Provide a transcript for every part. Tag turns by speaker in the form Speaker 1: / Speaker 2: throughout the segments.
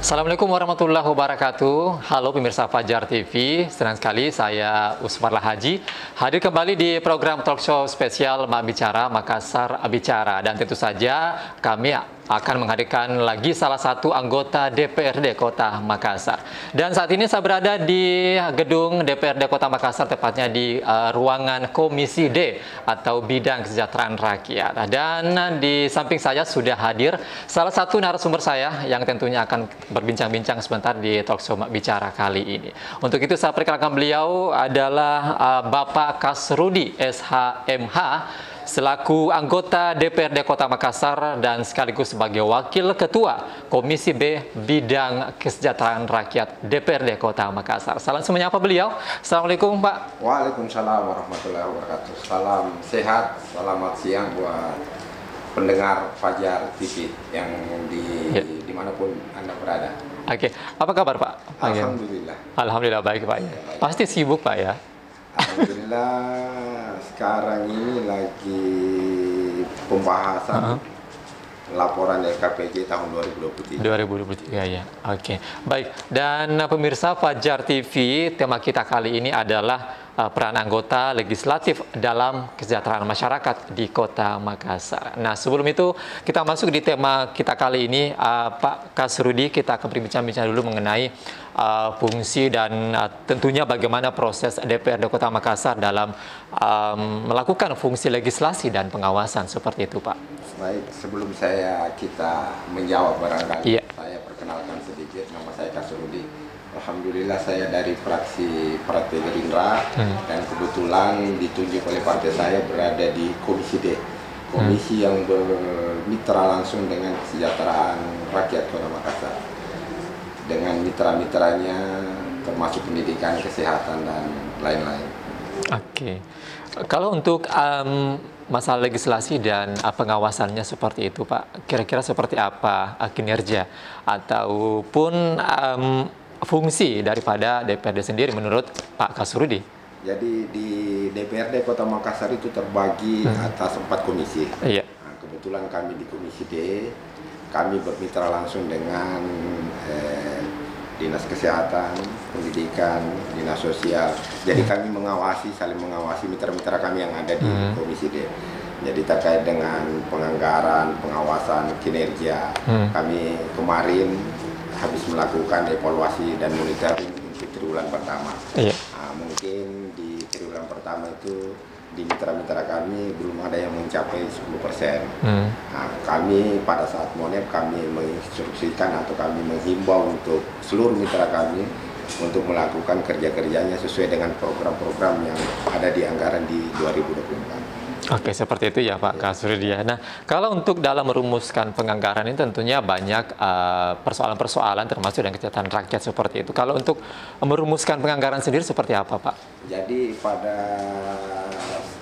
Speaker 1: Assalamualaikum warahmatullahi wabarakatuh. Halo pemirsa Fajar TV, senang sekali saya Usmarlah Haji hadir kembali di program talk show spesial Mak Bicara Makassar Bicara, dan tentu saja kami akan menghadirkan lagi salah satu anggota DPRD Kota Makassar. Dan saat ini saya berada di gedung DPRD Kota Makassar, tepatnya di ruangan Komisi D atau Bidang Kesejahteraan Rakyat. Dan di samping saya sudah hadir salah satu narasumber saya yang tentunya akan berbincang-bincang sebentar di talk show Mak Bicara kali ini. Untuk itu saya perkenalkan, beliau adalah Bapak Kasrudi SHMH, selaku anggota DPRD Kota Makassar dan sekaligus sebagai Wakil Ketua Komisi B Bidang Kesejahteraan Rakyat DPRD Kota Makassar. Salam menyapa beliau. Assalamualaikum, Pak.
Speaker 2: Waalaikumsalam warahmatullahi wabarakatuh. Salam sehat, selamat siang buat pendengar Fajar TV yang dimanapun Anda berada.
Speaker 1: Oke, apa kabar, Pak?
Speaker 2: Alhamdulillah.
Speaker 1: Alhamdulillah baik, Pak. Ya. Pasti sibuk, Pak, ya?
Speaker 2: Alhamdulillah, sekarang ini lagi pembahasan laporan LKPJ tahun 2023.
Speaker 1: 2023 ya. Oke. Baik. Dan pemirsa Fajar TV, tema kita kali ini adalah peran anggota legislatif dalam kesejahteraan masyarakat di Kota Makassar. Nah, sebelum itu kita masuk di tema kita kali ini, Pak Kasrudi, kita akan berbincang-bincang dulu mengenai fungsi dan tentunya bagaimana proses DPRD Kota Makassar dalam melakukan fungsi legislasi dan pengawasan, seperti itu, Pak.
Speaker 2: Baik, sebelum kita menjawab barangkali, saya perkenalkan sedikit, nama saya Kasrudi. Alhamdulillah saya dari fraksi Partai Gerindra dan kebetulan ditunjuk oleh partai saya berada di Komisi D, komisi yang bermitra langsung dengan kesejahteraan rakyat Kota Makassar, dengan mitra-mitranya termasuk pendidikan, kesehatan, dan lain-lain.
Speaker 1: Oke. Kalau untuk masalah legislasi dan pengawasannya seperti itu, Pak, kira-kira seperti apa kinerja ataupun fungsi daripada DPRD sendiri menurut Pak Kasrudi?
Speaker 2: Jadi di DPRD Kota Makassar itu terbagi atas 4 komisi.
Speaker 1: Iya.
Speaker 2: Nah, kebetulan kami di Komisi D, kami bermitra langsung dengan Dinas Kesehatan, Pendidikan, Dinas Sosial. Jadi kami saling mengawasi mitra-mitra kami yang ada di Komisi D. Jadi terkait dengan penganggaran, pengawasan, kinerja, kami kemarin habis melakukan evaluasi dan monitoring untuk triwulan pertama.
Speaker 1: Iya.
Speaker 2: Nah, mungkin di triwulan pertama itu di mitra-mitra kami belum ada yang mencapai 10%. Nah, kami pada saat monet kami menginstruksikan atau kami menghimbau untuk seluruh mitra kami untuk melakukan kerja-kerjanya sesuai dengan program-program yang ada di anggaran di 2024.
Speaker 1: Oke, seperti itu ya Pak Kasrudi. Nah, kalau untuk dalam merumuskan penganggaran ini tentunya banyak persoalan-persoalan termasuk dengan kesejahteraan rakyat seperti itu. Kalau untuk merumuskan penganggaran sendiri seperti apa, Pak?
Speaker 2: Jadi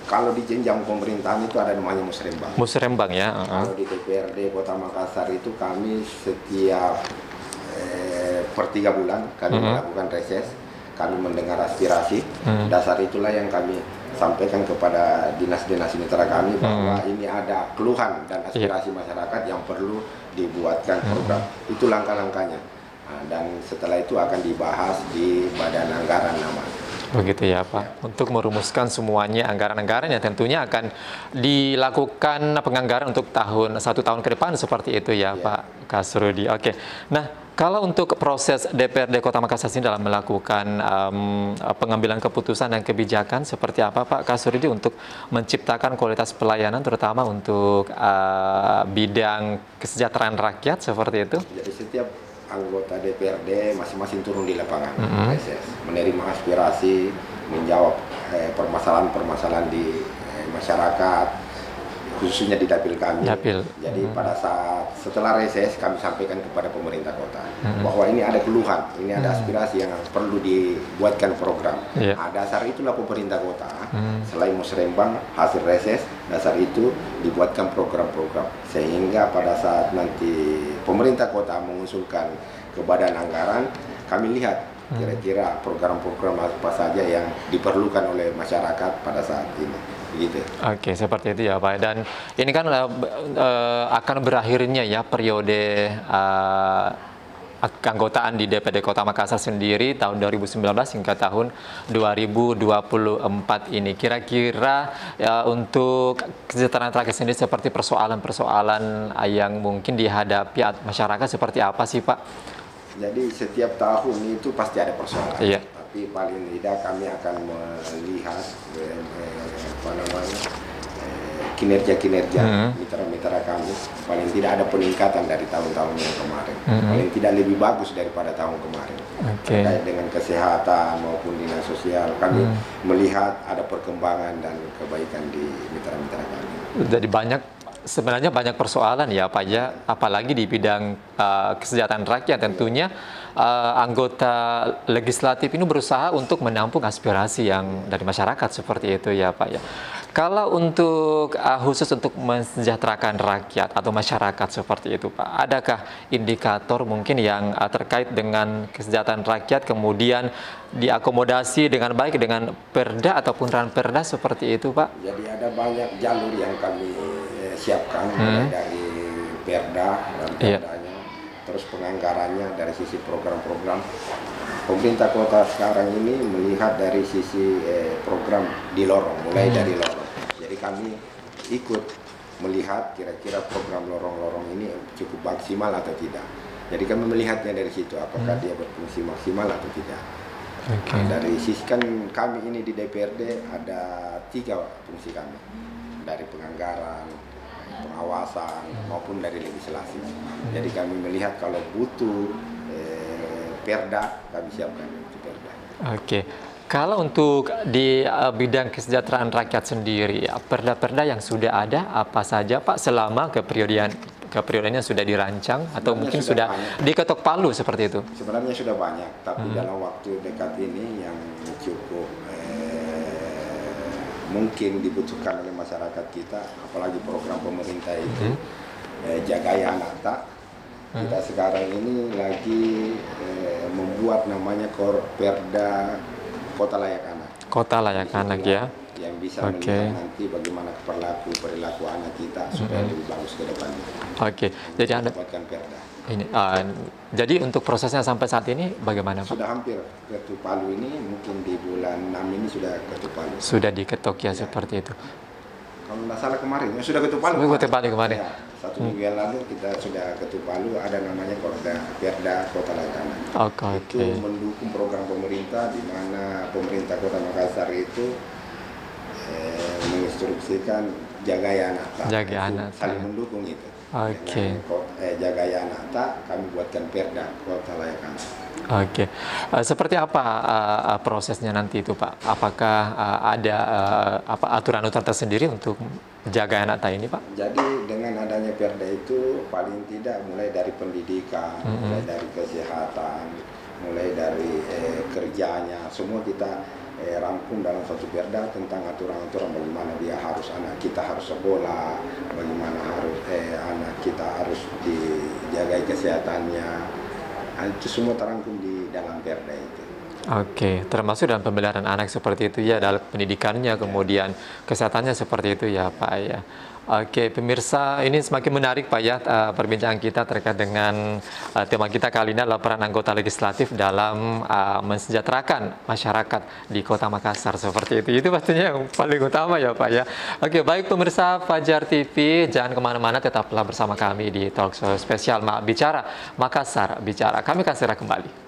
Speaker 2: kalau di jenjang pemerintahan itu ada namanya musrembang.
Speaker 1: Musrembang ya.
Speaker 2: Kalau di DPRD Kota Makassar itu kami setiap per 3 bulan kami melakukan reses, kami mendengar aspirasi. Dasar itulah yang kami sampaikan kepada dinas-dinas mitra kami bahwa ini ada keluhan dan aspirasi masyarakat yang perlu dibuatkan program. Itu langkah-langkahnya. Nah, dan setelah itu akan dibahas di Badan Anggaran namanya.
Speaker 1: Begitu ya Pak. Untuk merumuskan semuanya anggaran-anggaran yang tentunya akan dilakukan penganggaran untuk 1 tahun ke depan seperti itu ya Pak Kasrudi. Oke. Nah, kalau untuk proses DPRD Kota Makassar ini dalam melakukan pengambilan keputusan dan kebijakan seperti apa Pak Kasrudi untuk menciptakan kualitas pelayanan terutama untuk bidang kesejahteraan rakyat seperti itu?
Speaker 2: Jadi setiap anggota DPRD masing-masing turun di lapangan, menerima aspirasi, menjawab permasalahan-permasalahan di masyarakat, khususnya di dapil kami. Jadi pada saat setelah reses kami sampaikan kepada pemerintah kota bahwa ini ada keluhan, ini ada aspirasi yang perlu dibuatkan program. Nah, dasar itulah pemerintah kota selain musrembang hasil reses, dasar itu dibuatkan program-program sehingga pada saat nanti pemerintah kota mengusulkan ke badan anggaran, kami lihat kira-kira program-program apa saja yang diperlukan oleh masyarakat pada saat ini. Gitu.
Speaker 1: Oke, seperti itu ya Pak. Dan ini kan akan berakhirnya ya periode keanggotaan di DPD Kota Makassar sendiri tahun 2019 hingga tahun 2024 ini. Kira-kira ya, untuk kesejahteraan rakyat sendiri seperti persoalan-persoalan yang mungkin dihadapi masyarakat seperti apa sih Pak?
Speaker 2: Jadi setiap tahun itu pasti ada persoalan.
Speaker 1: Iya.
Speaker 2: Tapi paling tidak kami akan melihat kinerja-kinerja mitra-mitra kami. Paling tidak ada peningkatan dari tahun-tahun yang kemarin. Paling tidak lebih bagus daripada tahun kemarin. Terkait dengan kesehatan maupun dinas sosial, kami melihat ada perkembangan dan kebaikan di mitra-mitra kami.
Speaker 1: Jadi sebenarnya banyak persoalan ya Pak ya, apalagi di bidang kesejahteraan rakyat tentunya. Anggota legislatif ini berusaha untuk menampung aspirasi yang dari masyarakat seperti itu ya Pak ya. Kalau untuk khusus untuk mensejahterakan rakyat atau masyarakat seperti itu Pak, adakah indikator mungkin yang terkait dengan kesejahteraan rakyat kemudian diakomodasi dengan baik dengan perda ataupun ranperda seperti itu Pak?
Speaker 2: Jadi ada banyak jalur yang kami siapkan mulai dari perda dan perdanya, terus penganggarannya dari sisi program-program. Pemerintah kota sekarang ini melihat dari sisi program di lorong, mulai dari lorong. Jadi kami ikut melihat kira-kira program lorong-lorong ini cukup maksimal atau tidak. Jadi kami melihatnya dari situ, apakah dia berfungsi maksimal atau tidak. Nah, dari sisi kan kami ini di DPRD ada 3 fungsi kami, dari penganggaran, pengawasan maupun dari legislasi. Jadi kami melihat kalau butuh perda, kami siapkan itu perda.
Speaker 1: Kalau untuk di bidang kesejahteraan rakyat sendiri, perda-perda yang sudah ada apa saja Pak selama keperiodannya sudah dirancang atau
Speaker 2: Sebenarnya
Speaker 1: mungkin sudah diketok palu seperti itu?
Speaker 2: Sebenarnya sudah banyak, tapi dalam waktu dekat ini yang cukup mungkin dibutuhkan oleh masyarakat kita, apalagi program pemerintah itu Jagai Anak Tak. Kita sekarang ini lagi membuat namanya Perda Kota Layak Anak.
Speaker 1: Kota Layak Anak ya.
Speaker 2: Yang bisa melihat nanti bagaimana perilaku anak kita supaya lebih bagus ke depannya.
Speaker 1: Jadi Anda
Speaker 2: dapatkan perda.
Speaker 1: Jadi untuk prosesnya sampai saat ini bagaimana Pak?
Speaker 2: Sudah hampir ketuk palu ini, mungkin di bulan 6 ini sudah ketuk palu.
Speaker 1: Sudah diketok ya seperti itu.
Speaker 2: Kalau tidak salah kemarin, ya sudah ketuk palu.
Speaker 1: Kemarin.
Speaker 2: Ya, 1 minggu yang lalu kita sudah ketuk palu, ada namanya Perda Kota Layak Anak. Itu mendukung program pemerintah di mana pemerintah Kota Makassar itu menginstruksikan Jagai Anak Tak.
Speaker 1: Jagai Anak Tak.
Speaker 2: Saling mendukung itu. Jagai Anak Tak, kami buatkan Perda Kota Layak Anak.
Speaker 1: Seperti apa prosesnya nanti itu Pak? Apakah ada aturan-aturan tersendiri untuk jaga anak tak ini Pak?
Speaker 2: Jadi dengan adanya perda itu paling tidak mulai dari pendidikan, mulai dari kesehatan, mulai dari kerjanya, semua kita rangkum dalam satu perda tentang aturan-aturan bagaimana anak kita harus sekolah, bagaimana anak kita harus dijaga kesehatannya. Itu semua terangkum di dalam perda itu.
Speaker 1: Termasuk dalam pembelajaran anak seperti itu ya, dalam pendidikannya, kemudian kesehatannya seperti itu ya Pak ya. Pemirsa, ini semakin menarik Pak ya perbincangan kita terkait dengan tema kita kali ini adalah peran anggota legislatif dalam mensejahterakan masyarakat di Kota Makassar seperti itu. Itu pastinya yang paling utama ya Pak ya. Baik pemirsa Fajar TV, jangan kemana-mana, tetaplah bersama kami di Talkshow spesial Mak Bicara, Makassar Bicara. Kami akan segera kembali.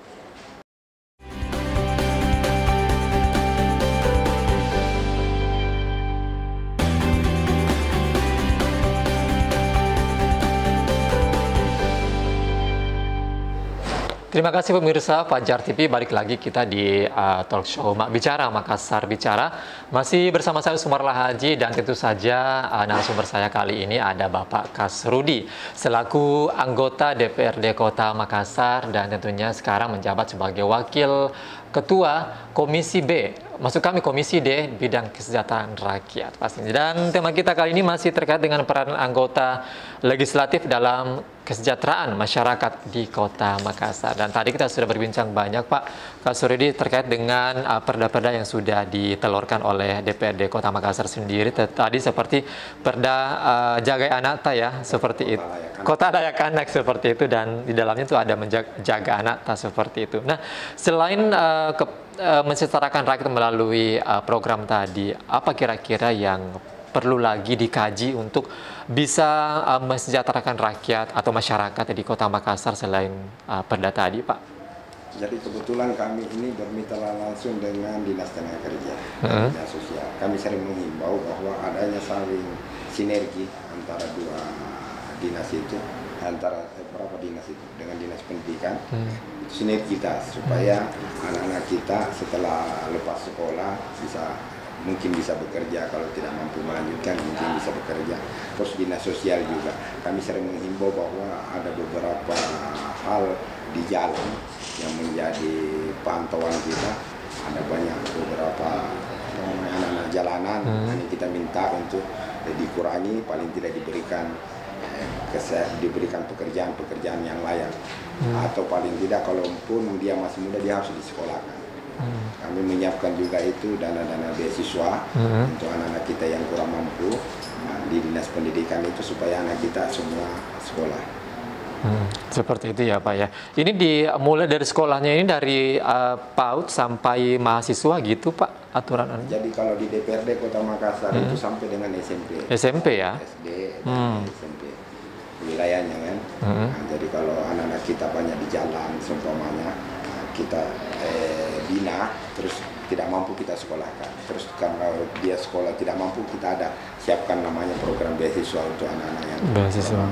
Speaker 1: Terima kasih pemirsa Fajar TV, balik lagi kita di talk show Mak Bicara, Makassar Bicara. Masih bersama saya Sumarlah Haji dan tentu saja narasumber saya kali ini ada Bapak Kasrudi selaku anggota DPRD Kota Makassar dan tentunya sekarang menjabat sebagai Wakil Ketua Komisi B, maksud kami Komisi D bidang kesejahteraan rakyat pastinya. Dan tema kita kali ini masih terkait dengan peran anggota legislatif dalam kesejahteraan masyarakat di Kota Makassar. Dan tadi kita sudah berbincang banyak, Pak Kak Suridi, terkait dengan perda-perda yang sudah ditelurkan oleh DPRD Kota Makassar sendiri. Tadi seperti perda Jagai Anak ya, seperti itu. Kota Layak Anak seperti itu, dan di dalamnya itu ada menjaga anak seperti itu. Nah, selain mensetarakan rakyat melalui program tadi, apa kira-kira yang perlu lagi dikaji untuk bisa mensejahterakan rakyat atau masyarakat di Kota Makassar selain perda tadi, Pak?
Speaker 2: Jadi kebetulan kami ini bermitra langsung dengan Dinas Tenaga Kerja, Dinas Sosial. Kami sering menghimbau bahwa adanya saling sinergi antara dua dinas itu, antara berapa dinas itu dengan Dinas Pendidikan, sinergitas supaya anak-anak kita setelah lepas sekolah mungkin bisa bekerja, kalau tidak mampu melanjutkan mungkin bisa bekerja. Terus Dinas Sosial juga, kami sering menghimbau bahwa ada beberapa hal di jalan yang menjadi pantauan kita. Ada banyak beberapa anak-anak jalanan yang kita minta untuk dikurangi, paling tidak diberikan pekerjaan yang layak, atau paling tidak kalaupun dia masih muda dia harus disekolahkan. Kami menyiapkan juga itu dana-dana beasiswa untuk anak-anak kita yang kurang mampu di Dinas Pendidikan itu, supaya anak kita semua sekolah.
Speaker 1: Seperti itu ya, Pak ya. Ini dimulai dari sekolahnya ini dari PAUD sampai mahasiswa gitu, Pak, aturan.
Speaker 2: Jadi kalau di DPRD Kota Makassar itu sampai dengan SMP.
Speaker 1: SMP ya?
Speaker 2: SD dan SMP wilayahnya kan. Nah, jadi kalau anak-anak kita banyak di jalan seumpamanya, kita bina, terus tidak mampu kita sekolahkan. Terus karena dia sekolah tidak mampu, kita ada siapkan namanya program beasiswa untuk anak-anak yang
Speaker 1: beasiswa.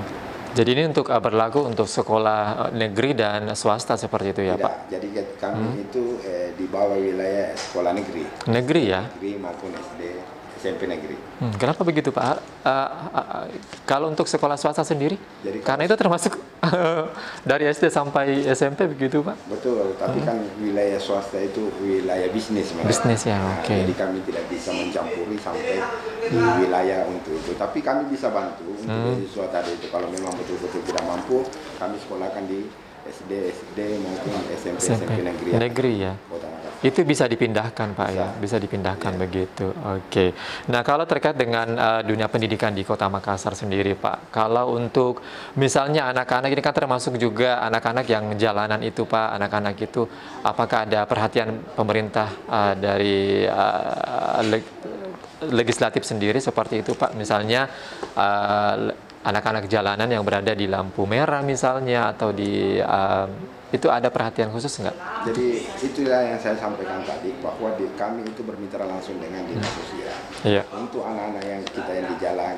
Speaker 1: Jadi ini untuk berlaku untuk sekolah negeri dan swasta seperti itu ya,
Speaker 2: tidak,
Speaker 1: Pak?
Speaker 2: Jadi kami itu di bawah wilayah sekolah negeri.
Speaker 1: Negeri ya?
Speaker 2: Negeri maupun SD, SMP negeri.
Speaker 1: Kenapa begitu, Pak? Kalau untuk sekolah swasta sendiri?
Speaker 2: Jadi
Speaker 1: karena itu termasuk dari SD sampai SMP begitu, Pak?
Speaker 2: Betul, tapi kan wilayah swasta itu wilayah bisnis.
Speaker 1: Bisnis ya, oke.
Speaker 2: Jadi kami tidak bisa mencampuri sampai di wilayah untuk itu. Tapi kami bisa bantu untuk beasiswa tadi itu. Kalau memang betul-betul tidak mampu, kami sekolahkan di SD maupun SMP negeri
Speaker 1: ya. Itu bisa dipindahkan, Pak ya, bisa dipindahkan begitu. Oke. Nah, kalau terkait dengan dunia pendidikan di Kota Makassar sendiri, Pak, kalau untuk misalnya anak-anak ini kan termasuk juga anak-anak yang jalanan itu, Pak, anak-anak itu, apakah ada perhatian pemerintah dari legislatif sendiri seperti itu, Pak? Misalnya anak-anak jalanan yang berada di lampu merah misalnya, atau di itu ada perhatian khusus nggak?
Speaker 2: Jadi itulah yang saya sampaikan tadi, bahwa kami itu bermitra langsung dengan Dinas Sosial. Untuk anak-anak yang kita yang di jalan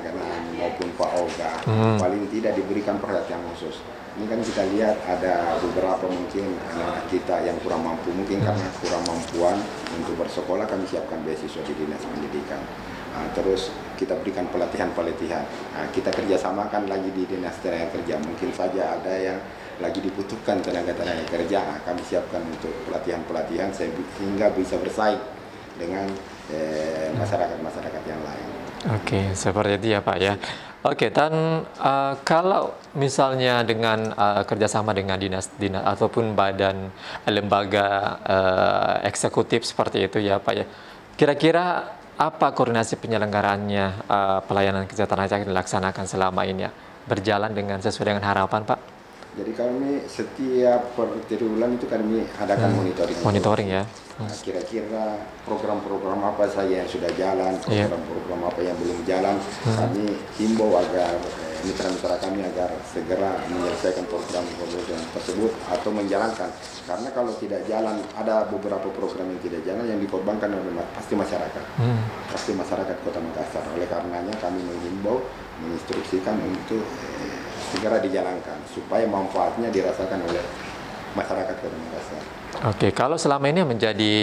Speaker 2: maupun Pak Oga, paling tidak diberikan perhatian khusus. Ini kan kita lihat ada beberapa mungkin anak kita yang kurang mampu, mungkin karena kurang mampuan untuk bersekolah, kami siapkan beasiswa di Dinas Pendidikan. Terus kita berikan pelatihan-pelatihan. Kita kerjasamakan lagi di Dinas Tenaga Kerja. Mungkin saja ada yang lagi dibutuhkan tenaga-tenaga kerja, kami siapkan untuk pelatihan-pelatihan sehingga bisa bersaing dengan masyarakat-masyarakat yang lain.
Speaker 1: Oke, seperti itu ya, Pak ya. Oke, dan kalau misalnya dengan kerjasama dengan dinas ataupun badan lembaga eksekutif seperti itu ya, Pak ya, kira-kira apa koordinasi penyelenggaraannya pelayanan kesehatan rakyat yang dilaksanakan selama ini ya, berjalan dengan sesuai dengan harapan, Pak?
Speaker 2: Jadi kami setiap per triwulan itu kami adakan monitoring
Speaker 1: ya.
Speaker 2: Kira-kira program-program apa saja yang sudah jalan, program-program apa yang belum jalan, kami himbau agar mitra-mitra kami agar segera menyelesaikan program tersebut atau menjalankan. Karena kalau tidak jalan, ada beberapa program yang tidak jalan yang dikorbankan oleh pasti masyarakat, pasti masyarakat Kota Makassar. Oleh karenanya kami menghimbau, menginstruksikan untuk segera dijalankan supaya manfaatnya dirasakan oleh masyarakat Kota Makassar.
Speaker 1: Oke, kalau selama ini menjadi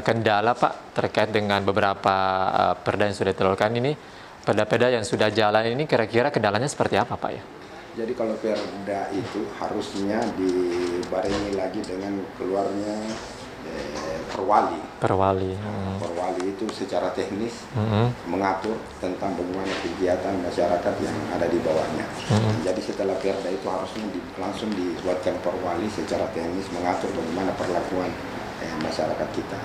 Speaker 1: kendala, Pak, terkait dengan beberapa perda yang sudah ditelurkan ini, perda-perda yang sudah jalan ini, kira-kira kendalanya seperti apa, Pak ya?
Speaker 2: Jadi kalau perda itu harusnya dibarengi lagi dengan keluarnya perwali.
Speaker 1: Perwali.
Speaker 2: Perwali itu secara teknis mengatur tentang bagaimana kegiatan masyarakat yang ada di bawahnya. Jadi setelah perda itu harusnya langsung dibuatkan perwali secara teknis mengatur bagaimana perlakuan masyarakat kita.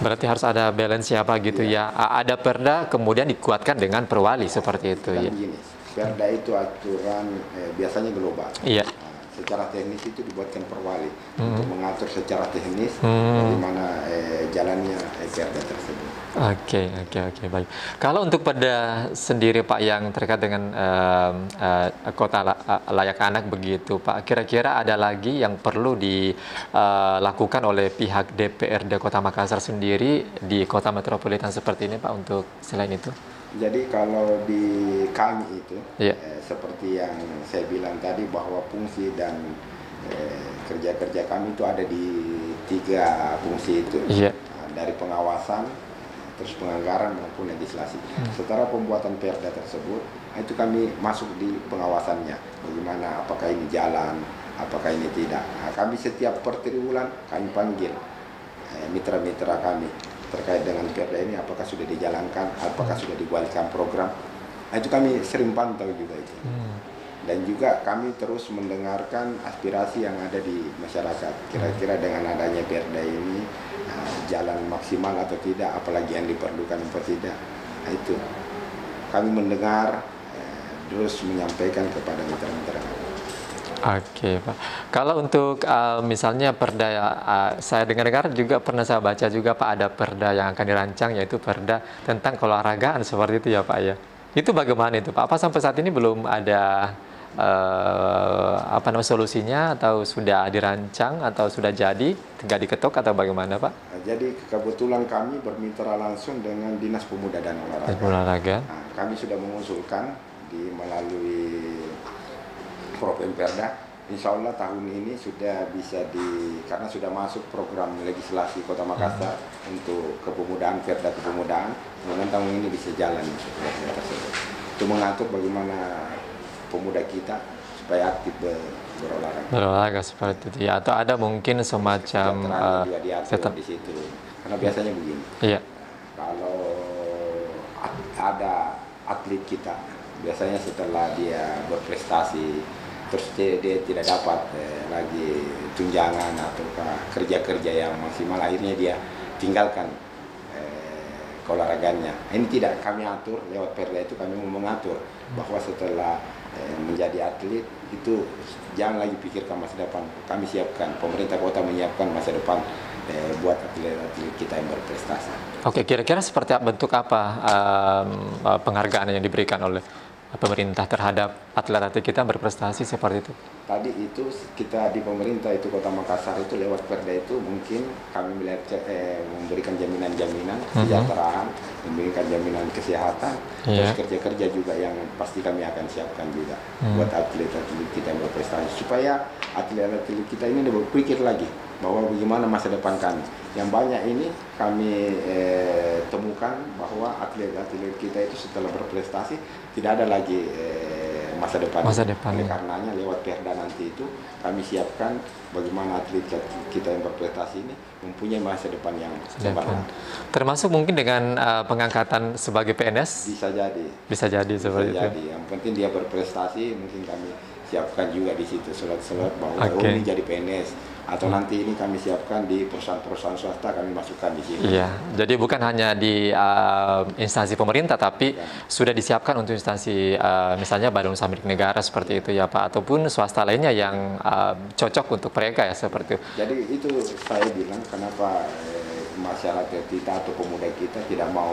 Speaker 1: Berarti harus ada balance apa gitu ya. Ada perda kemudian dikuatkan dengan perwali seperti itu
Speaker 2: Dan
Speaker 1: ya.
Speaker 2: begini, perda itu aturan biasanya global.
Speaker 1: Iya.
Speaker 2: Secara teknis itu dibuatkan perwali untuk mengatur secara teknis bagaimana jalannya perda tersebut.
Speaker 1: Oke, baik. Kalau untuk perda sendiri Pak yang terkait dengan kota layak anak begitu Pak, kira-kira ada lagi yang perlu dilakukan oleh pihak DPRD Kota Makassar sendiri di kota metropolitan seperti ini Pak untuk selain itu?
Speaker 2: Jadi kalau di kami itu seperti yang saya bilang tadi bahwa fungsi dan kerja-kerja kami itu ada di 3 fungsi itu. Dari pengawasan, terus penganggaran maupun legislasi. Setelah pembuatan perda tersebut, itu kami masuk di pengawasannya. Bagaimana, apakah ini jalan, apakah ini tidak. Nah, kami setiap per triwulan kami panggil mitra-mitra kami terkait dengan perda ini, apakah sudah dijalankan, apakah sudah dibuatkan program. Nah, itu kami sering pantau juga itu. Dan juga kami terus mendengarkan aspirasi yang ada di masyarakat. Kira-kira dengan adanya perda ini jalan maksimal atau tidak, apalagi yang diperlukan atau tidak. Nah, itu kami mendengar terus menyampaikan kepada mitra-mitra kami.
Speaker 1: Oke Pak, kalau untuk misalnya perda, saya dengar-dengar juga pernah saya baca juga Pak ada perda yang akan dirancang, yaitu perda tentang keolahragaan seperti itu ya Pak ya. Itu bagaimana itu Pak? Apa sampai saat ini belum ada solusinya, atau sudah dirancang atau sudah jadi tinggal diketok atau bagaimana Pak?
Speaker 2: Nah, jadi kebetulan kami bermitra langsung dengan Dinas Pemuda dan Olahraga. Nah, kami sudah mengusulkan melalui Perda, insya Allah tahun ini sudah bisa karena sudah masuk program legislasi Kota Makassar untuk kepemudaan, perda kepemudaan, kemudian tahun ini bisa jalan perda tersebut. Itu mengatur bagaimana pemuda kita supaya aktif berolahraga.
Speaker 1: Berolahraga seperti itu ya, atau ada mungkin semacam
Speaker 2: juga diatur di situ. Karena biasanya begini. Kalau ada atlet kita, biasanya setelah dia berprestasi terus dia tidak dapat lagi tunjangan atau kerja-kerja yang maksimal, akhirnya dia tinggalkan keolahragaannya. Ini tidak kami atur lewat perda itu, kami mau mengatur bahwa setelah menjadi atlet itu jangan lagi pikirkan masa depan. Kami siapkan, pemerintah kota menyiapkan masa depan buat atlet-atlet kita yang berprestasi.
Speaker 1: Oke, kira-kira seperti bentuk apa penghargaan yang diberikan oleh pemerintah terhadap atlet-atlet kita berprestasi seperti itu?
Speaker 2: Tadi itu kita di pemerintah itu Kota Makassar itu lewat perda itu mungkin kami memberikan jaminan-jaminan kesejahteraan, memberikan jaminan kesehatan, terus kerja-kerja juga yang pasti kami akan siapkan juga buat atlet-atlet kita yang berprestasi, supaya atlet-atlet kita ini berpikir lagi bahwa bagaimana masa depan kami. Yang banyak ini kami temukan bahwa atlet-atlet kita itu setelah berprestasi tidak ada lagi masa depan. Oleh karenanya lewat perda nanti itu kami siapkan bagaimana atlet kita yang berprestasi ini mempunyai masa depan yang cemerlang.
Speaker 1: Termasuk mungkin dengan pengangkatan sebagai PNS?
Speaker 2: Bisa jadi.
Speaker 1: Bisa jadi seperti itu.
Speaker 2: Yang penting dia berprestasi, mungkin kami siapkan juga di situ surat-surat bahwa ini jadi PNS. Atau nanti ini kami siapkan di perusahaan-perusahaan swasta, kami masukkan di sini.
Speaker 1: Iya, jadi bukan hanya di instansi pemerintah, tapi sudah disiapkan untuk instansi misalnya Badan Usaha Milik Negara seperti itu ya Pak, ataupun swasta lainnya yang cocok untuk mereka ya seperti itu.
Speaker 2: Jadi itu saya bilang kenapa masyarakat kita atau pemuda kita tidak mau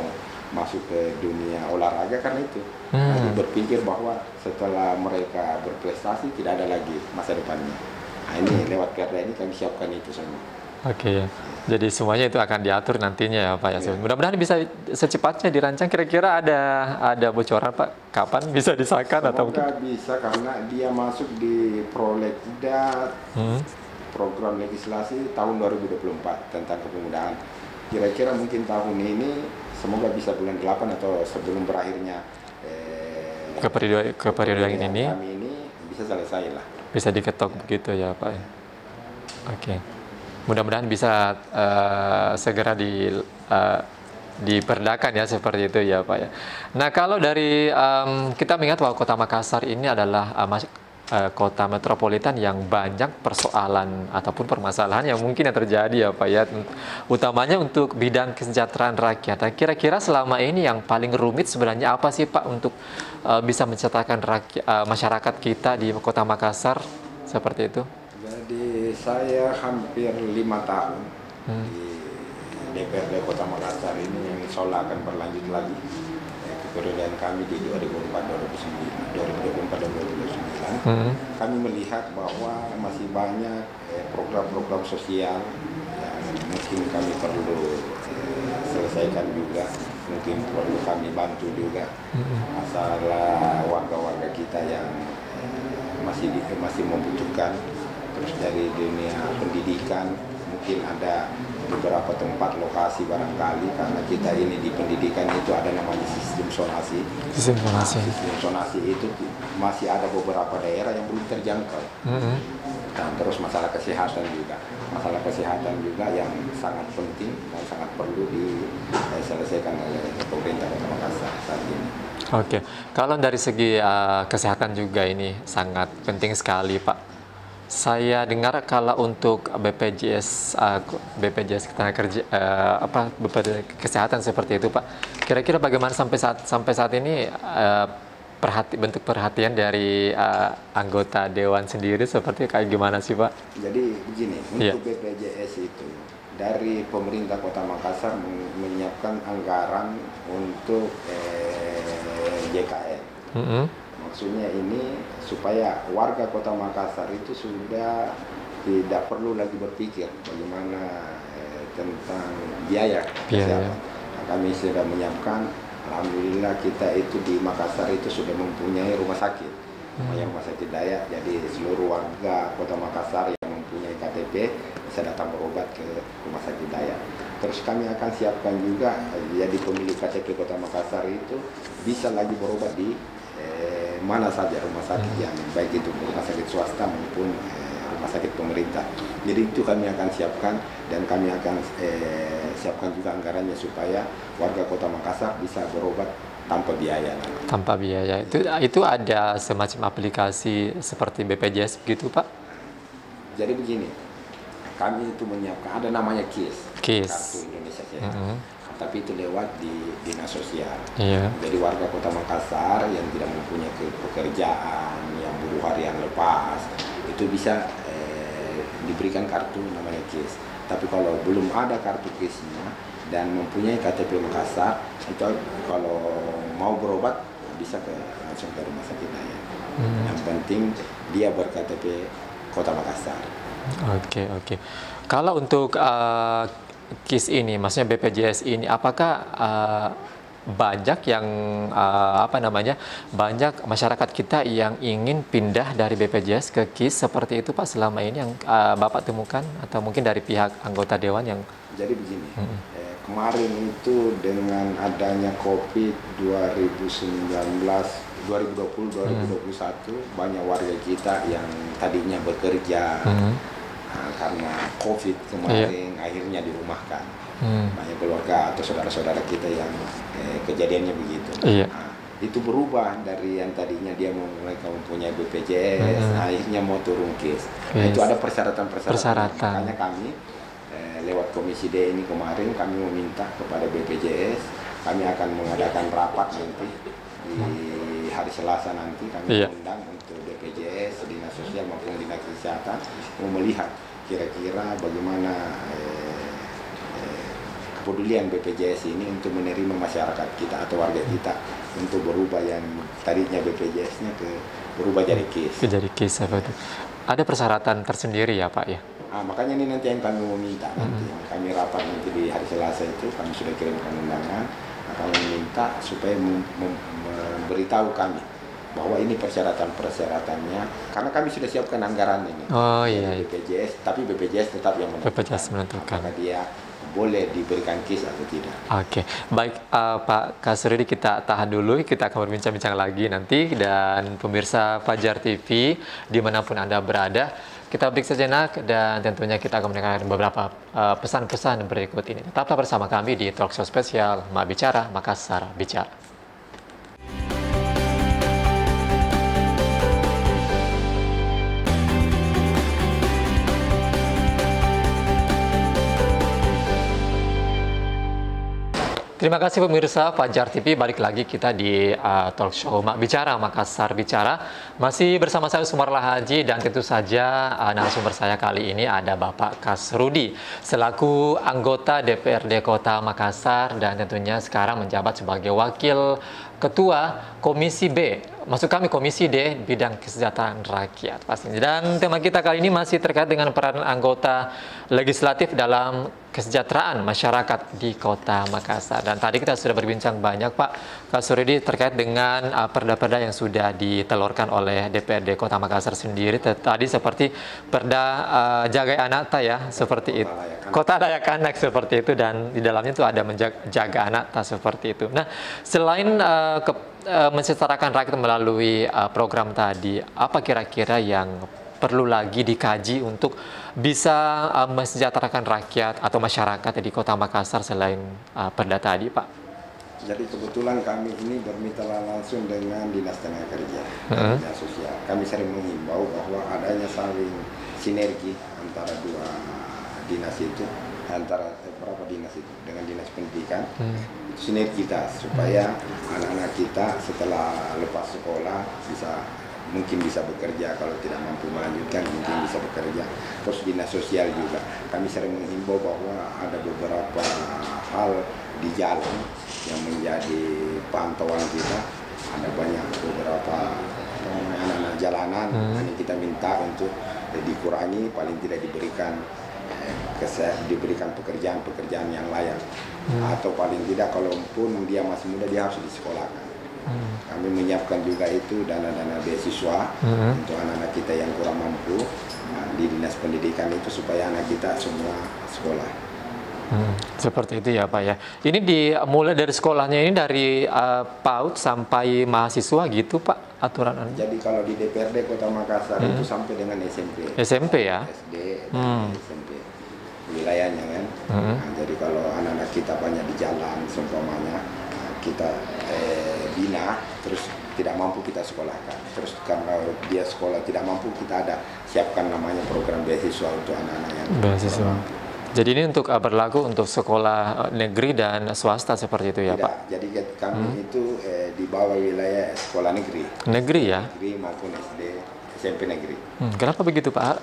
Speaker 2: masuk ke dunia olahraga, karena itu. Jadi berpikir bahwa setelah mereka berprestasi tidak ada lagi masa depannya. Nah, ini lewat perda ini kami siapkan itu semua.
Speaker 1: Oke. Jadi semuanya itu akan diatur nantinya ya Pak ya. Mudah-mudahan bisa secepatnya dirancang. Kira-kira ada bocoran Pak kapan bisa disahkan? Atau mungkin
Speaker 2: bisa, karena dia masuk di prolegda program legislasi tahun 2024 tentang kepemudaan. Kira-kira mungkin tahun ini semoga bisa bulan 8 atau sebelum berakhirnya
Speaker 1: ke periode yang ini
Speaker 2: kami ini bisa selesai lah.
Speaker 1: Bisa diketok begitu ya Pak. Oke. Mudah-mudahan bisa segera diperdakan ya seperti itu ya Pak ya. Nah kalau dari kita mengingat bahwa Kota Makassar ini adalah kota metropolitan yang banyak persoalan ataupun permasalahan yang mungkin yang terjadi ya Pak ya, utamanya untuk bidang kesejahteraan rakyat. Nah, kira-kira selama ini yang paling rumit sebenarnya apa sih Pak untuk bisa mencetakkan masyarakat kita di Kota Makassar seperti itu?
Speaker 2: Jadi saya hampir 5 tahun di DPRD Kota Makassar ini, yang insya Allah akan berlanjut lagi keperiodaan kami di 2024-2029. Kami melihat bahwa masih banyak program-program sosial yang mungkin kami perlu selesaikan juga, mungkin perlu kami bantu juga masalah warga-warga kita yang masih membutuhkan. Terus dari dunia pendidikan mungkin ada beberapa tempat lokasi barangkali, karena kita ini di pendidikan itu ada namanya sistem zonasi. Sistem zonasi itu masih ada beberapa daerah yang belum terjangkau. Dan terus masalah kesehatan juga yang sangat penting dan sangat perlu diselesaikan oleh pemerintah Kota Makassar saat ini.
Speaker 1: Oke, kalau dari segi kesehatan juga ini sangat penting sekali Pak. Saya dengar kalau untuk BPJS Ketenagakerjaan BPJS Kesehatan seperti itu Pak. Kira-kira bagaimana sampai saat ini bentuk perhatian dari anggota dewan sendiri seperti kayak gimana sih Pak?
Speaker 2: Jadi begini, untuk BPJS itu dari pemerintah Kota Makassar menyiapkan anggaran untuk JKN. Maksudnya ini supaya warga Kota Makassar itu sudah tidak perlu lagi berpikir bagaimana tentang biaya kesehatan. Nah, kami sudah menyiapkan, alhamdulillah kita itu di Makassar itu sudah mempunyai rumah sakit, rumah sakit Dayak. Jadi seluruh warga Kota Makassar yang mempunyai KTP bisa datang berobat ke rumah sakit Dayak. Terus kami akan siapkan juga, jadi pemilik KTP Kota Makassar itu bisa lagi berobat di mana saja rumah sakit yang baik itu rumah sakit swasta maupun rumah sakit pemerintah. Jadi itu kami akan siapkan, dan kami akan siapkan juga anggarannya supaya warga Kota Makassar bisa berobat tanpa biaya.
Speaker 1: Tanpa biaya. Itu ada semacam aplikasi seperti BPJS begitu Pak?
Speaker 2: Jadi begini, kami itu menyiapkan, ada namanya KIS. Kartu Indonesia Sehat. Tapi itu lewat di dinas sosial. Jadi warga Kota Makassar yang tidak mempunyai pekerjaan, yang buruh harian lepas, itu bisa diberikan kartu namanya KIS. Tapi kalau belum ada kartu KIS-nya dan mempunyai KTP Makassar, itu kalau mau berobat bisa langsung ke rumah sakit Dayak. Yang penting dia ber-KTP Kota Makassar.
Speaker 1: Oke. Kalau untuk KIS ini, maksudnya BPJS ini, apakah banyak yang banyak masyarakat kita yang ingin pindah dari BPJS ke KIS seperti itu Pak selama ini yang Bapak temukan, atau mungkin dari pihak anggota dewan yang?
Speaker 2: Jadi begini, kemarin itu dengan adanya COVID 2020-2021 banyak warga kita yang tadinya bekerja. Karena COVID kemarin akhirnya dirumahkan. Banyak keluarga atau saudara-saudara kita yang kejadiannya begitu. Nah, itu berubah dari yang tadinya dia mereka mempunyai BPJS, akhirnya mau turun KIS. Nah, itu ada persyaratan. Makanya kami lewat Komisi D ini kemarin kami meminta kepada BPJS, kami akan mengadakan rapat nanti di hari Selasa nanti, kami undang untuk BPJS, Dinas Sosial maupun Dinas Kesehatan, mau melihat kira-kira bagaimana kepedulian BPJS ini untuk menerima masyarakat kita atau warga kita untuk berubah yang tadinya BPJS-nya berubah jadi KIS.
Speaker 1: Jadi KIS apa itu? Ada persyaratan tersendiri ya Pak ya?
Speaker 2: Makanya ini nanti yang kami meminta nanti. Kami rapat nanti di hari Selasa itu, kami sudah kirimkan undangan, kami minta supaya memberitahu kami bahwa ini persyaratannya, karena kami sudah siapkan anggaran ini. BPJS, tapi BPJS tetap yang menentukan apakah dia boleh diberikan KIS atau tidak.
Speaker 1: Oke, baik Pak Kasrudi, kita tahan dulu, kita akan berbincang-bincang lagi nanti. Dan pemirsa Fajar TV dimanapun Anda berada, Kita break sejenak dan tentunya kita akan mendengarkan beberapa pesan-pesan berikut ini. Tetaplah bersama kami di Talkshow Spesial Mak Bicara, Makassar Bicara. Terima kasih pemirsa Fajar TV, balik lagi kita di talk show Mak Bicara, Makassar Bicara. Masih bersama saya Sumarlah Haji dan tentu saja narasumber saya kali ini ada Bapak Kasrudi selaku anggota DPRD Kota Makassar dan tentunya sekarang menjabat sebagai Wakil Ketua Komisi B, maksud kami Komisi D, Bidang Kesejahteraan Rakyat pastinya. Dan tema kita kali ini masih terkait dengan peran anggota legislatif dalam kesejahteraan masyarakat di Kota Makassar. Dan tadi kita sudah berbincang banyak Pak Kasrudi terkait dengan perda-perda yang sudah ditelurkan oleh DPRD Kota Makassar sendiri. Tadi seperti perda Jagai Anak ya, seperti itu. Kota Layak Anak seperti itu, dan di dalamnya itu ada menjaga anak seperti itu. Nah, selain mensejahterakan rakyat melalui program tadi, apa kira-kira yang perlu lagi dikaji untuk bisa mensejahterakan rakyat atau masyarakat di Kota Makassar selain perda tadi, Pak?
Speaker 2: Jadi kebetulan kami ini bermitra langsung dengan Dinas Tenaga Kerja, Dinas Sosial. Kami sering menghimbau bahwa adanya saling sinergi antara dua dinas itu, antara beberapa dinas itu dengan Dinas Pendidikan, sinergitas supaya anak-anak kita setelah lepas sekolah mungkin bisa bekerja, kalau tidak mampu melanjutkan mungkin bisa bekerja. Terus Dinas Sosial juga, kami sering menghimbau bahwa ada beberapa hal di jalan yang menjadi pantauan kita. Ada banyak beberapa anak-anak jalanan, ini kita minta untuk dikurangi, paling tidak diberikan pekerjaan-pekerjaan yang layak, atau paling tidak kalaupun dia masih muda dia harus disekolahkan. Kami menyiapkan juga itu dana-dana beasiswa untuk anak-anak kita yang kurang mampu di Dinas Pendidikan itu supaya anak kita semua sekolah.
Speaker 1: Seperti itu ya Pak ya. Ini dimulai dari sekolahnya ini dari PAUD sampai mahasiswa gitu Pak aturan?
Speaker 2: Jadi kalau di DPRD Kota Makassar itu sampai dengan SMP.
Speaker 1: SMP ya?
Speaker 2: SD dan SMP wilayahnya kan. Nah, jadi kalau anak-anak kita banyak di jalan seumpamanya, kita bina, terus tidak mampu kita sekolahkan. Terus karena dia sekolah tidak mampu, kita ada siapkan namanya program beasiswa untuk anak-anak yang
Speaker 1: beasiswa. Jadi ini untuk berlaku untuk sekolah negeri dan swasta seperti itu ya
Speaker 2: tidak,
Speaker 1: Pak?
Speaker 2: Jadi kami itu di bawah wilayah sekolah negeri.
Speaker 1: Negeri ya?
Speaker 2: Negeri maupun SD, SMP negeri.
Speaker 1: Kenapa begitu Pak?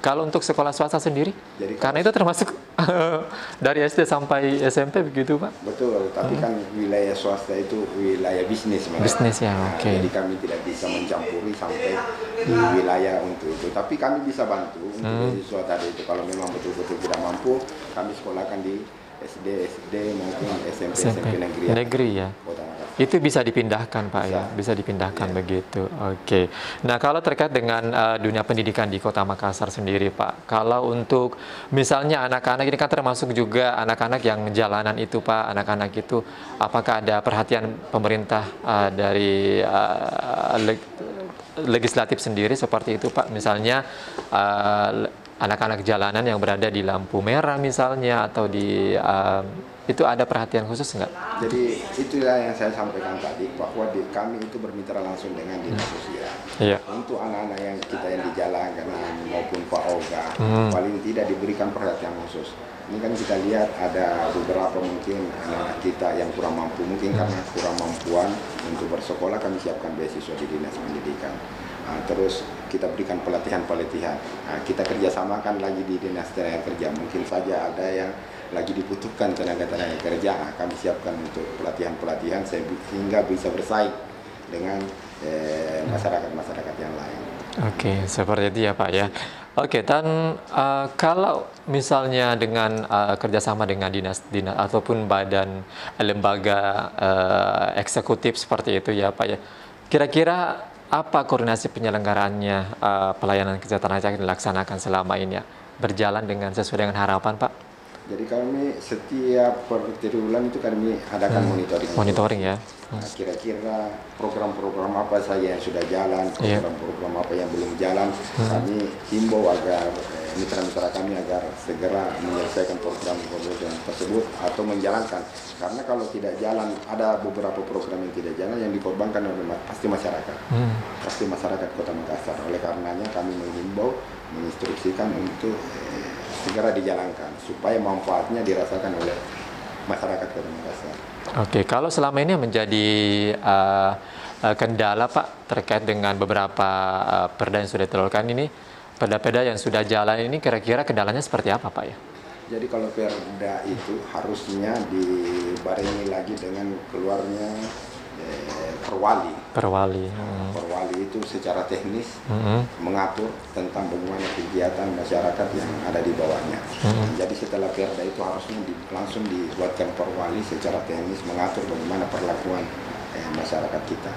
Speaker 1: Kalau untuk sekolah swasta sendiri?
Speaker 2: Jadi,
Speaker 1: karena itu termasuk dari SD sampai SMP begitu Pak?
Speaker 2: Betul, tapi kan wilayah swasta itu wilayah bisnis.
Speaker 1: Bisnis ya, oke.
Speaker 2: Jadi kami tidak bisa mencampuri sampai di wilayah untuk itu. Tapi kami bisa bantu untuk siswa tadi itu. Kalau memang betul-betul tidak mampu, kami sekolahkan di SD maupun SMP
Speaker 1: negeri ya. Itu bisa dipindahkan Pak ya, bisa dipindahkan begitu. Oke. Nah kalau terkait dengan dunia pendidikan di Kota Makassar sendiri Pak, kalau untuk misalnya anak-anak ini kan termasuk juga anak-anak yang jalanan itu Pak, anak-anak itu apakah ada perhatian pemerintah dari legislatif sendiri seperti itu Pak, misalnya anak-anak jalanan yang berada di lampu merah misalnya atau di itu ada perhatian khusus nggak?
Speaker 2: Jadi itulah yang saya sampaikan tadi bahwa kami itu bermitra langsung dengan Dinas Sosial. Untuk anak-anak yang kita yang di jalan maupun Pak Oga paling tidak diberikan perhatian khusus. Ini kan kita lihat ada beberapa mungkin anak-anak kita yang kurang mampu, mungkin karena kurang mampuan untuk bersekolah, kami siapkan beasiswa di Dinas Pendidikan. Terus kita berikan pelatihan-pelatihan. Kita kerjasamakan lagi di Dinas Tenaga Kerja. Mungkin saja ada yang lagi dibutuhkan tenaga-tenaga kerja, kami siapkan untuk pelatihan-pelatihan sehingga bisa bersaing dengan masyarakat-masyarakat yang lain.
Speaker 1: Oke, seperti itu ya Pak ya. Oke, dan kalau misalnya dengan kerjasama dengan dinas ataupun badan lembaga eksekutif seperti itu ya Pak ya, kira-kira apa koordinasi penyelenggarannya pelayanan kesehatan yang dilaksanakan selama ini ya? Berjalan dengan sesuai dengan harapan Pak?
Speaker 2: Jadi kami setiap per triwulan itu kami adakan monitoring.
Speaker 1: Monitoring ya.
Speaker 2: Nah, kira-kira program-program apa saja yang sudah jalan, program-program apa yang belum jalan, kami himbau agar mitra-mitra kami agar segera menyelesaikan program-program tersebut atau menjalankan. Karena kalau tidak jalan, ada beberapa program yang tidak jalan yang dikorbankan oleh pasti masyarakat, pasti masyarakat Kota Makassar. Oleh karenanya kami menghimbau, menginstruksikan untuk segera dijalankan supaya manfaatnya dirasakan oleh masyarakat Kota Makassar.
Speaker 1: Oke, kalau selama ini menjadi kendala Pak terkait dengan beberapa perda yang sudah ditelurkan ini, perda-perda yang sudah jalan ini kira-kira kendalanya seperti apa Pak ya?
Speaker 2: Jadi kalau perda itu harusnya dibarengi lagi dengan keluarnya perwali.
Speaker 1: Perwali.
Speaker 2: Perwali itu secara teknis mengatur tentang bagaimana kegiatan masyarakat yang ada di bawahnya. Jadi setelah perda itu harusnya langsung dibuatkan perwali secara teknis mengatur bagaimana perlakuan masyarakat kita.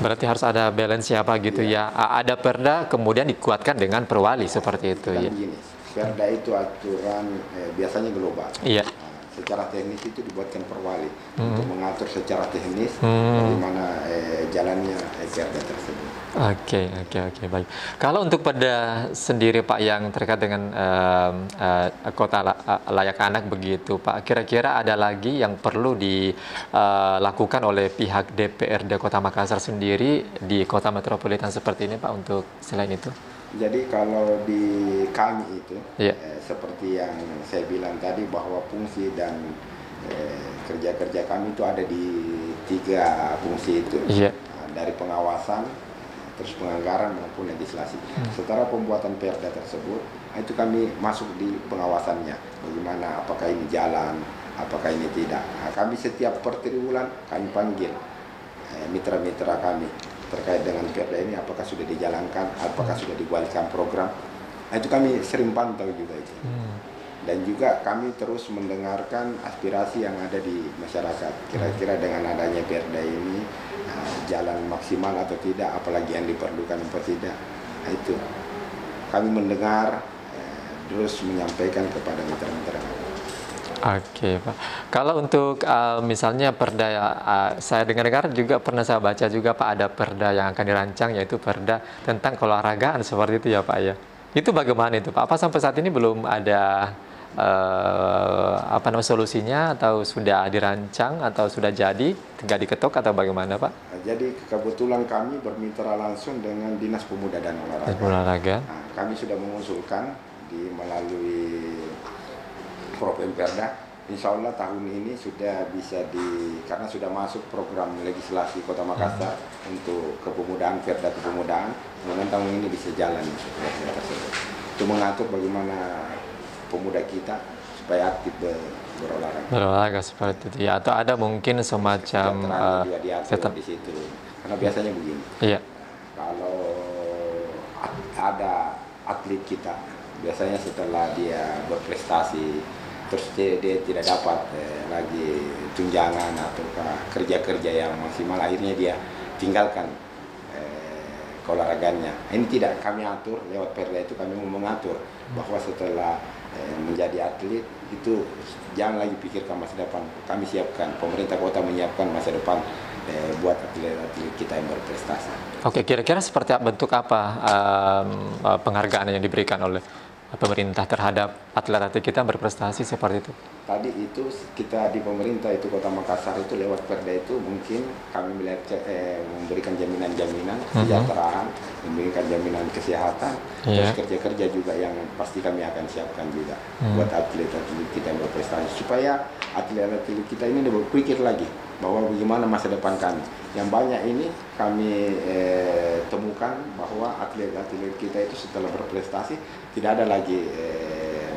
Speaker 1: Berarti harus ada balance apa gitu ya. Ada perda kemudian dikuatkan dengan perwali seperti itu ya.
Speaker 2: Begini, perda itu aturan biasanya global.
Speaker 1: Iya.
Speaker 2: Secara teknis itu dibuatkan perwali untuk mengatur secara teknis bagaimana jalannya perda tersebut.
Speaker 1: Oke, baik. Kalau untuk perda sendiri Pak yang terkait dengan kota layak anak begitu Pak, kira-kira ada lagi yang perlu dilakukan oleh pihak DPRD Kota Makassar sendiri di kota metropolitan seperti ini Pak untuk selain itu?
Speaker 2: Jadi kalau di kami itu seperti yang saya bilang tadi bahwa fungsi dan kerja-kerja kami itu ada di 3 fungsi itu, dari pengawasan, terus penganggaran maupun legislasi. Setelah pembuatan perda tersebut, itu kami masuk di pengawasannya, bagaimana apakah ini jalan, apakah ini tidak. Nah, kami setiap per triwulan kami panggil mitra-mitra kami terkait dengan perda ini, apakah sudah dijalankan, apakah sudah dibuatkan program. Nah, itu kami sering pantau juga itu. Dan juga kami terus mendengarkan aspirasi yang ada di masyarakat. Kira-kira dengan adanya perda ini jalan maksimal atau tidak, apalagi yang diperlukan atau tidak. Nah, itu kami mendengar, terus menyampaikan kepada mitra-mitra kami.
Speaker 1: Oke Pak, kalau untuk misalnya perda, saya dengar-dengar juga pernah saya baca juga Pak ada perda yang akan dirancang, yaitu perda tentang keolahragaan seperti itu ya Pak ya. Itu bagaimana itu Pak? Apa sampai saat ini belum ada solusinya, atau sudah dirancang atau sudah jadi tinggal diketok atau bagaimana Pak?
Speaker 2: Jadi kebetulan kami bermitra langsung dengan Dinas Pemuda dan Olahraga. Nah, kami sudah mengusulkan melalui Perda, insya Allah tahun ini sudah bisa karena sudah masuk program legislasi Kota Makassar untuk kepemudaan, perda kepemudaan, kemudian tahun ini bisa jalan itu mengatur bagaimana pemuda kita supaya aktif berolahraga.
Speaker 1: Berolahraga seperti itu ya, atau ada mungkin semacam
Speaker 2: diatur di situ, karena biasanya begini. Kalau ada atlet kita, biasanya setelah dia berprestasi terus dia tidak dapat lagi tunjangan atau kerja-kerja yang maksimal, akhirnya dia tinggalkan keolahragaannya. Ini tidak kami atur lewat perda itu, kami mengatur bahwa setelah menjadi atlet itu jangan lagi pikirkan masa depan. Kami siapkan, pemerintah kota menyiapkan masa depan buat atlet-atlet kita yang berprestasi.
Speaker 1: Oke, kira-kira seperti bentuk apa penghargaan yang diberikan oleh pemerintah terhadap atlet-atlet kita berprestasi seperti itu?
Speaker 2: Tadi itu kita di pemerintah itu Kota Makassar itu lewat perda itu mungkin kami memberikan jaminan-jaminan kesejahteraan, memberikan jaminan kesehatan, terus kerja-kerja juga yang pasti kami akan siapkan juga buat atlet-atlet kita yang berprestasi, supaya atlet-atlet kita ini berpikir lagi bahwa bagaimana masa depan kami. Yang banyak ini kami temukan bahwa atlet-atlet kita itu setelah berprestasi tidak ada lagi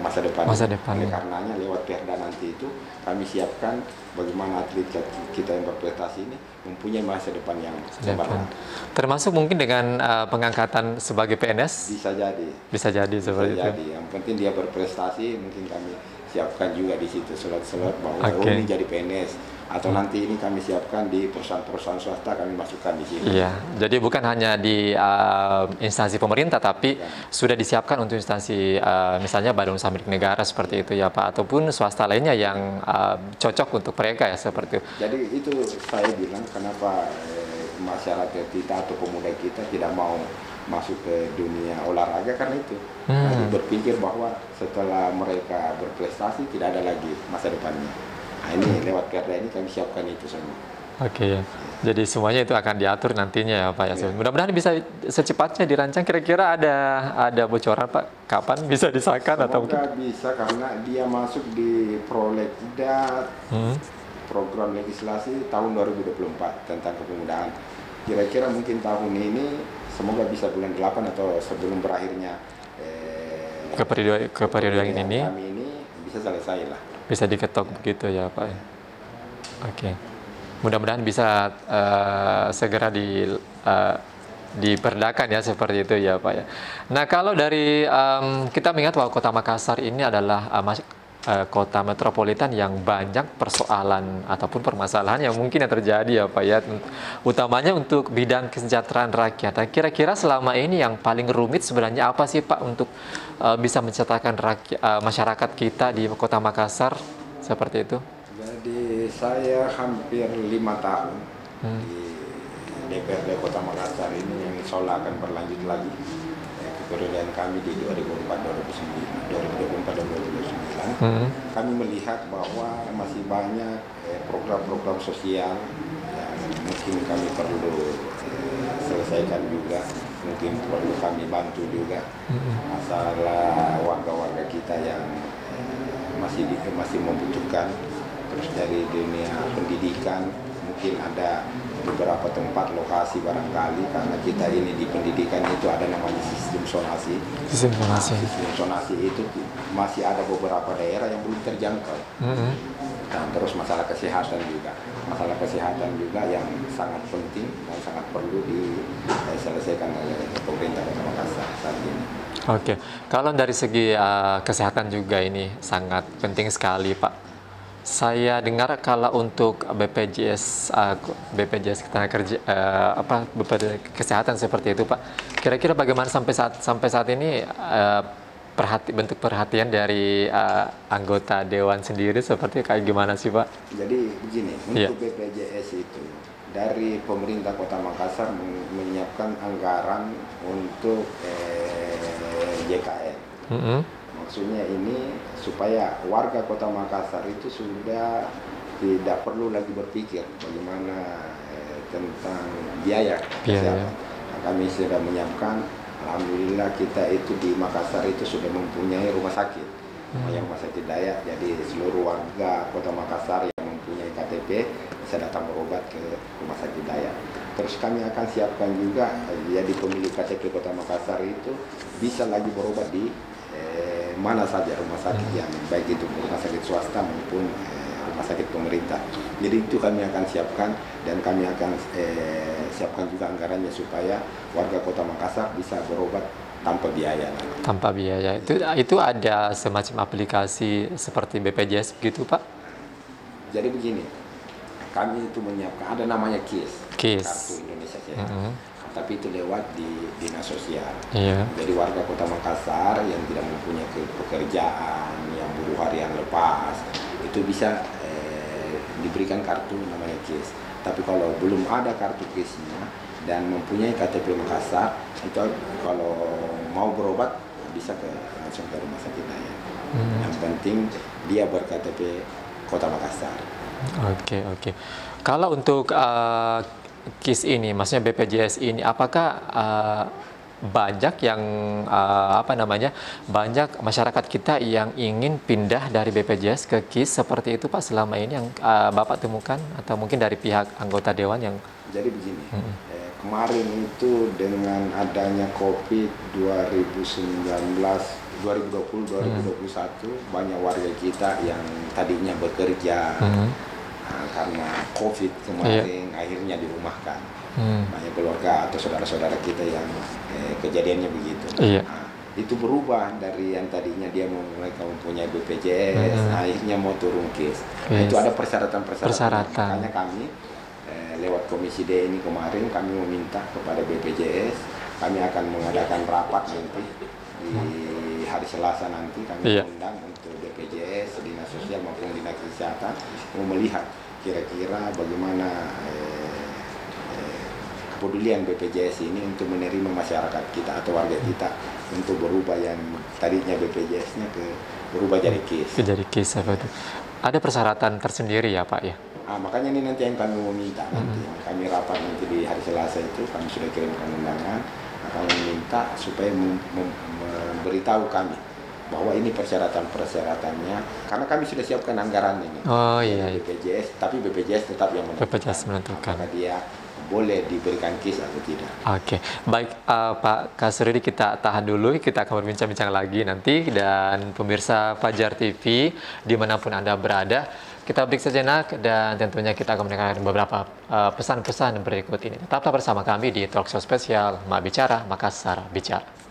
Speaker 2: masa depan. Oleh karenanya lewat perda nanti itu kami siapkan bagaimana atlet kita yang berprestasi ini mempunyai masa depan yang cemerlang.
Speaker 1: Termasuk mungkin dengan pengangkatan sebagai PNS?
Speaker 2: Bisa jadi.
Speaker 1: Bisa jadi seperti itu.
Speaker 2: Yang penting dia berprestasi, mungkin kami siapkan juga di situ slot-slot bahwa ini jadi PNS atau nanti ini kami siapkan di perusahaan-perusahaan swasta, kami masukkan di sini.
Speaker 1: Iya, jadi bukan hanya di instansi pemerintah, tapi sudah disiapkan untuk instansi misalnya badan usaha milik negara seperti itu ya Pak, ataupun swasta lainnya yang cocok untuk mereka ya seperti itu.
Speaker 2: Jadi itu saya bilang kenapa masyarakat kita atau pemuda kita tidak mau masuk ke dunia olahraga karena itu. Jadi berpikir bahwa setelah mereka berprestasi tidak ada lagi masa depannya. Nah, ini lewat Perda ini kami siapkan itu semua.
Speaker 1: Oke ya. Jadi semuanya itu akan diatur nantinya ya Pak ya. Mudah-mudahan bisa secepatnya dirancang. Kira-kira ada bocoran Pak kapan bisa disahkan atau mungkin?
Speaker 2: Semoga bisa karena dia masuk di prolegda program legislasi tahun 2024 tentang kepemudaan. Kira-kira mungkin tahun ini semoga bisa bulan 8 atau sebelum berakhirnya
Speaker 1: ke periode yang ini
Speaker 2: kami ini bisa selesai lah.
Speaker 1: Bisa diketok begitu ya Pak. Oke. Mudah-mudahan bisa segera diperdakan ya seperti itu ya Pak ya. Nah kalau dari kita mengingat bahwa Kota Makassar ini adalah kota metropolitan yang banyak persoalan ataupun permasalahan yang mungkin yang terjadi ya Pak ya, utamanya untuk bidang kesejahteraan rakyat. Nah, kira-kira selama ini yang paling rumit sebenarnya apa sih Pak untuk bisa mensejahterakan masyarakat kita di Kota Makassar seperti itu?
Speaker 2: Jadi saya hampir 5 tahun di DPRD Kota Makassar ini yang insya Allah akan berlanjut lagi. Keberadaan kami di 2024-2029, kami melihat bahwa masih banyak program-program sosial yang mungkin kami perlu selesaikan juga, mungkin perlu kami bantu juga. Masalah warga-warga kita yang masih membutuhkan, terus dari dunia pendidikan mungkin ada beberapa tempat lokasi barangkali karena kita ini di pendidikan itu ada namanya sistem zonasi. Sistem zonasi itu masih ada beberapa daerah yang belum terjangkau. Dan terus masalah kesehatan juga yang sangat penting dan sangat perlu diselesaikan oleh pemerintah Kota Makassar saat ini.
Speaker 1: Oke, kalau dari segi kesehatan juga ini sangat penting sekali Pak. Saya dengar kalau untuk BPJS Ketenagakerjaan BPJS Kesehatan seperti itu Pak. Kira-kira bagaimana sampai saat ini bentuk perhatian dari anggota dewan sendiri seperti kayak gimana sih Pak?
Speaker 2: Jadi begini, untuk BPJS itu dari pemerintah Kota Makassar menyiapkan anggaran untuk JKN. Maksudnya ini supaya warga Kota Makassar itu sudah tidak perlu lagi berpikir bagaimana tentang biaya kesehatan. Nah, kami sudah menyiapkan, alhamdulillah kita itu di Makassar itu sudah mempunyai rumah sakit, yang rumah sakit Dayak. Jadi seluruh warga Kota Makassar yang mempunyai KTP bisa datang berobat ke rumah sakit Dayak. Terus kami akan siapkan juga, jadi pemilik KTP Kota Makassar itu bisa lagi berobat di mana saja rumah sakit yang baik itu rumah sakit swasta maupun rumah sakit pemerintah. Jadi itu kami akan siapkan dan kami akan siapkan juga anggarannya supaya warga Kota Makassar bisa berobat tanpa biaya.
Speaker 1: Tanpa biaya. Itu ada semacam aplikasi seperti BPJS begitu Pak?
Speaker 2: Jadi begini, kami itu menyiapkan ada namanya KIS. Kartu Indonesia Sehat. Tapi itu lewat di dinas sosial. Jadi warga Kota Makassar yang tidak mempunyai pekerjaan, yang buruh harian lepas, itu bisa diberikan kartu namanya KIS. Tapi kalau belum ada kartu KIS-nya dan mempunyai KTP Makassar, itu kalau mau berobat bisa langsung ke rumah sakit Dayak. Yang penting dia ber-KTP Kota Makassar.
Speaker 1: Oke. Kalau untuk KIS ini, maksudnya BPJS ini, apakah banyak yang banyak masyarakat kita yang ingin pindah dari BPJS ke KIS seperti itu Pak selama ini yang Bapak temukan atau mungkin dari pihak anggota dewan yang?
Speaker 2: Jadi begini, kemarin itu dengan adanya COVID 2020-2021 banyak warga kita yang tadinya bekerja. Karena COVID kemarin akhirnya dirumahkan. Banyak keluarga atau saudara-saudara kita yang kejadiannya begitu. Nah, itu berubah dari yang tadinya dia mereka mempunyai BPJS, akhirnya mau turun KIS. Nah, itu ada persyaratan. Makanya kami lewat Komisi D ini kemarin kami meminta kepada BPJS, kami akan mengadakan rapat nanti di hari Selasa nanti kami undang untuk BPJS, Dinas Sosial maupun Dinas Kesehatan mau melihat kira-kira bagaimana kepedulian BPJS ini untuk menerima masyarakat kita atau warga kita untuk berubah yang tadinya BPJS-nya berubah jadi KIS.
Speaker 1: Jadi KIS apa itu? Ada persyaratan tersendiri ya Pak ya?
Speaker 2: Makanya ini nanti yang kami meminta nanti kami rapat nanti di hari Selasa itu kami sudah kirimkan undangan, akan meminta supaya memberitahu kami bahwa ini persyaratan-persyaratannya karena kami sudah siapkan anggaran ini.
Speaker 1: Oh iya.
Speaker 2: BPJS, tapi BPJS tetap yang menentukan.
Speaker 1: BPJS menentukan.
Speaker 2: Apakah dia boleh diberikan KIS atau tidak.
Speaker 1: Oke, baik Pak Kasrudi, kita tahan dulu, kita akan berbincang-bincang lagi nanti. Dan pemirsa Fajar TV dimanapun Anda berada, kita break sejenak dan tentunya kita akan mendengarkan beberapa pesan-pesan berikut ini. Tetaplah bersama kami di Talkshow Spesial Mak Bicara Makassar Bicara.